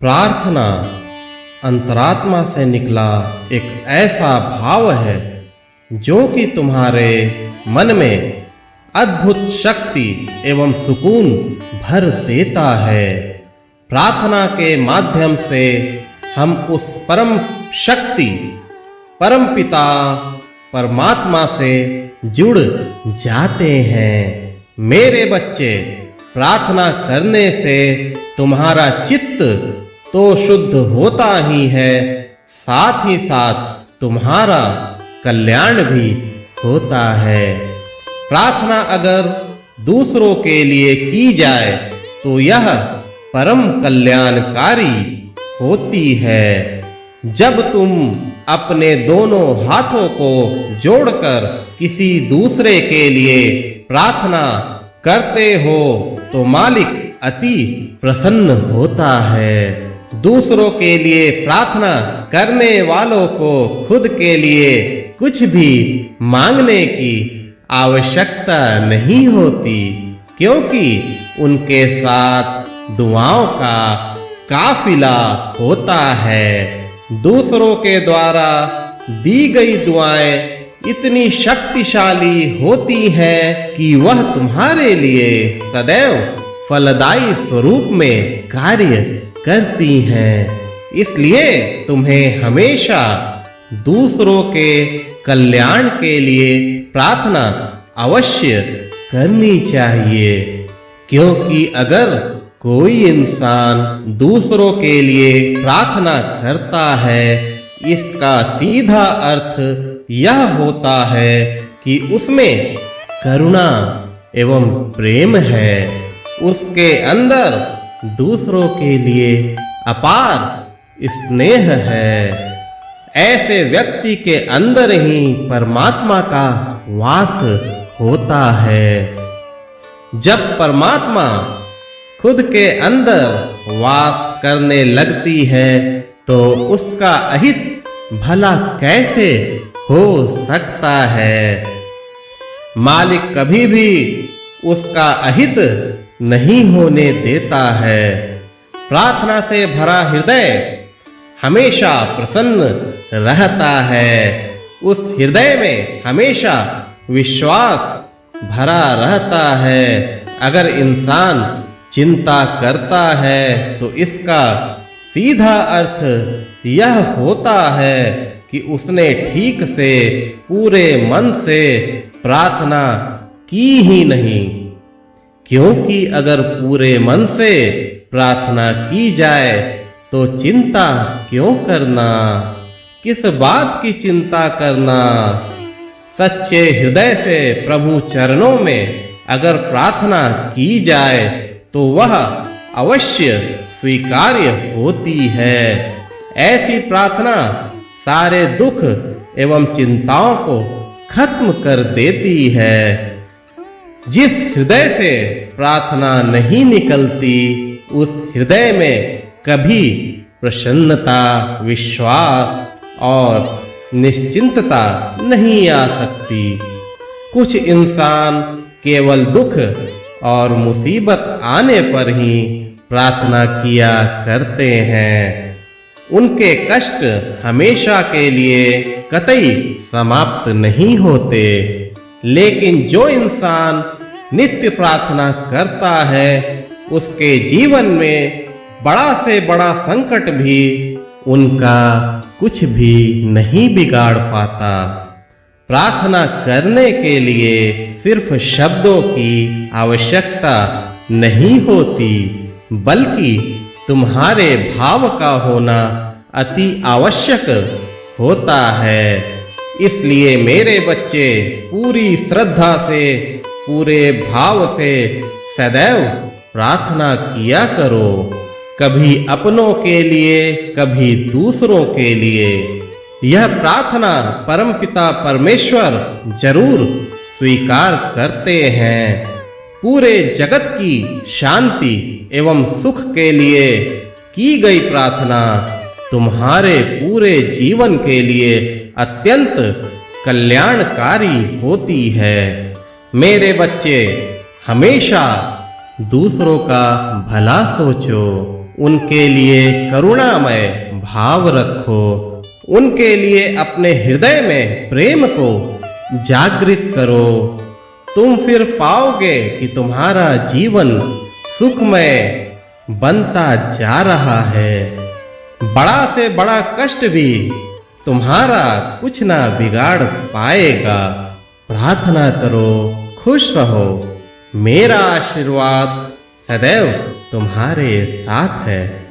प्रार्थना अंतरात्मा से निकला एक ऐसा भाव है जो कि तुम्हारे मन में अद्भुत शक्ति एवं सुकून भर देता है। प्रार्थना के माध्यम से हम उस परम शक्ति परम पिता परमात्मा से जुड़ जाते हैं। मेरे बच्चे, प्रार्थना करने से तुम्हारा चित्त तो शुद्ध होता ही है, साथ ही साथ तुम्हारा कल्याण भी होता है। प्रार्थना अगर दूसरों के लिए की जाए तो यह परम कल्याणकारी होती है। जब तुम अपने दोनों हाथों को जोड़कर किसी दूसरे के लिए प्रार्थना करते हो तो मालिक अति प्रसन्न होता है। दूसरों के लिए प्रार्थना करने वालों को खुद के लिए कुछ भी मांगने की आवश्यकता नहीं होती, क्योंकि उनके साथ दुआओं का काफिला होता है। दूसरों के द्वारा दी गई दुआएं इतनी शक्तिशाली होती हैं कि वह तुम्हारे लिए सदैव फलदायी स्वरूप में कार्य करती हैं। इसलिए तुम्हें हमेशा दूसरों के कल्याण के लिए प्रार्थना अवश्य करनी चाहिए, क्योंकि अगर कोई इंसान दूसरों के लिए प्रार्थना करता है, इसका सीधा अर्थ यह होता है कि उसमें करुणा एवं प्रेम है। उसके अंदर दूसरों के लिए अपार स्नेह है। ऐसे व्यक्ति के अंदर ही परमात्मा का वास होता है। जब परमात्मा खुद के अंदर वास करने लगती है तो उसका अहित भला कैसे हो सकता है। मालिक कभी भी उसका अहित नहीं होने देता है। प्रार्थना से भरा हृदय हमेशा प्रसन्न रहता है। उस हृदय में हमेशा विश्वास भरा रहता है। अगर इंसान चिंता करता है तो इसका सीधा अर्थ यह होता है कि उसने ठीक से पूरे मन से प्रार्थना की ही नहीं, क्योंकि अगर पूरे मन से प्रार्थना की जाए तो चिंता क्यों करना, किस बात की चिंता करना। सच्चे हृदय से प्रभु चरणों में अगर प्रार्थना की जाए तो वह अवश्य स्वीकार्य होती है। ऐसी प्रार्थना सारे दुख एवं चिंताओं को खत्म कर देती है। जिस हृदय से प्रार्थना नहीं निकलती, उस हृदय में कभी प्रसन्नता, विश्वास और निश्चिंतता नहीं आ सकती। कुछ इंसान केवल दुख और मुसीबत आने पर ही प्रार्थना किया करते हैं। उनके कष्ट हमेशा के लिए कतई समाप्त नहीं होते। लेकिन जो इंसान नित्य प्रार्थना करता है, उसके जीवन में बड़ा से बड़ा संकट भी उनका कुछ भी नहीं बिगाड़ पाता। प्रार्थना करने के लिए सिर्फ शब्दों की आवश्यकता नहीं होती, बल्कि तुम्हारे भाव का होना अति आवश्यक होता है। इसलिए मेरे बच्चे, पूरी श्रद्धा से, पूरे भाव से सदैव प्रार्थना किया करो, कभी अपनों के लिए, कभी दूसरों के लिए। यह प्रार्थना परमपिता परमेश्वर जरूर स्वीकार करते हैं। पूरे जगत की शांति एवं सुख के लिए की गई प्रार्थना तुम्हारे पूरे जीवन के लिए अत्यंत कल्याणकारी होती है। मेरे बच्चे, हमेशा दूसरों का भला सोचो। उनके लिए करुणामय भाव रखो, उनके लिए अपने हृदय में प्रेम को जागृत करो। तुम फिर पाओगे कि तुम्हारा जीवन सुखमय बनता जा रहा है। बड़ा से बड़ा कष्ट भी तुम्हारा कुछ ना बिगाड़ पाएगा। प्रार्थना करो, खुश रहो। मेरा आशीर्वाद सदैव तुम्हारे साथ है।